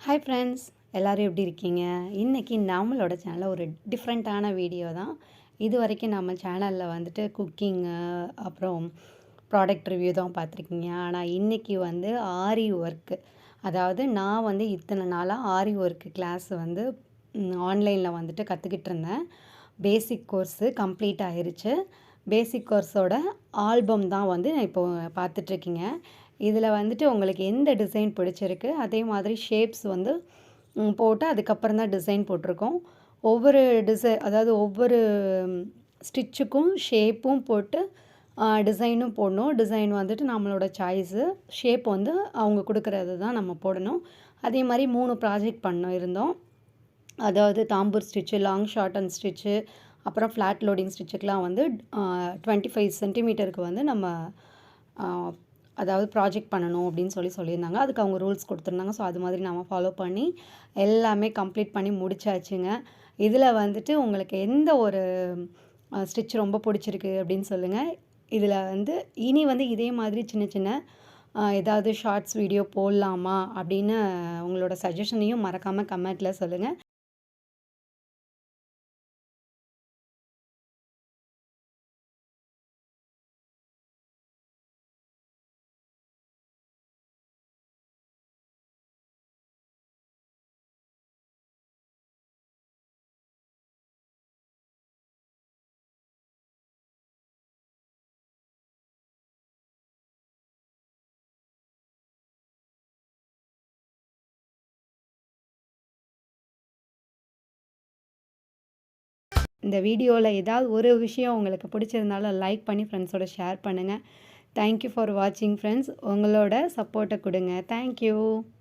Hi friends, எல்லோரும் எப்படி இருக்கீங்க? இன்றைக்கி நம்மளோட சேனலில் ஒரு டிஃப்ரெண்ட்டான வீடியோ தான். இது வரைக்கும் நம்ம சேனலில் வந்துட்டு குக்கிங்கு, அப்புறம் ப்ராடக்ட் ரிவ்யூ தான் பார்த்துருக்கீங்க. ஆனால் இன்றைக்கி வந்து ஆரி ஒர்க்கு, அதாவது நான் வந்து இத்தனை நாளாக ஆரி ஒர்க்கு கிளாஸ் வந்து ஆன்லைனில் வந்துட்டு கற்றுக்கிட்டு இருந்தேன். பேசிக் கோர்ஸு கம்ப்ளீட் ஆயிருச்சு. பேசிக் கோர்ஸோட ஆல்பம் தான் வந்து இப்போது பார்த்துட்ருக்கீங்க. இதில் வந்துட்டு உங்களுக்கு எந்த டிசைன் பிடிச்சிருக்கு, அதே மாதிரி ஷேப்ஸ் வந்து போட்டு அதுக்கப்புறம் தான் டிசைன் போட்டிருக்கோம். ஒவ்வொரு அதாவது ஒவ்வொரு ஸ்டிச்சுக்கும் ஷேப்பும் போட்டு டிசைனும் போடணும். டிசைன் வந்துட்டு நம்மளோட சாய்ஸு, ஷேப் வந்து அவங்க கொடுக்குறது தான் நம்ம போடணும். அதே மாதிரி 3 ப்ராஜெக்ட் இருந்தோம். அதாவது Dhampur stitch, long short and stitch, அப்புறம் ஃப்ளாட் லோடிங் ஸ்டிச்சுக்கெலாம் வந்து 25 சென்டிமீட்டருக்கு வந்து நம்ம அதாவது ப்ராஜெக்ட் பண்ணணும் அப்படின்னு சொல்லியிருந்தாங்க. அதுக்கு அவங்க ரூல்ஸ் கொடுத்துருந்தாங்க. ஸோ அது மாதிரி நம்ம ஃபாலோ பண்ணி எல்லாமே கம்ப்ளீட் பண்ணி முடிச்சாச்சுங்க. இதில் வந்துட்டு உங்களுக்கு எந்த ஒரு ஸ்டிச் ரொம்ப பிடிச்சிருக்கு அப்படின்னு சொல்லுங்கள். இதில் வந்து இனி வந்து இதே மாதிரி சின்ன சின்ன ஏதாவது ஷார்ட்ஸ் வீடியோ போடலாமா அப்படின்னு உங்களோட சஜஷனையும் மறக்காமல் கமெண்ட்டில் சொல்லுங்கள். இந்த வீடியோவில் ஏதாவது ஒரு விஷயம் உங்களுக்கு பிடிச்சிருந்தாலும் லைக் பண்ணி ஃப்ரெண்ட்ஸோட ஷேர் பண்ணுங்கள். தேங்க்யூ ஃபார் வாட்சிங் ஃப்ரெண்ட்ஸ். உங்களோட சப்போர்ட்டை கொடுங்க. தேங்க்யூ.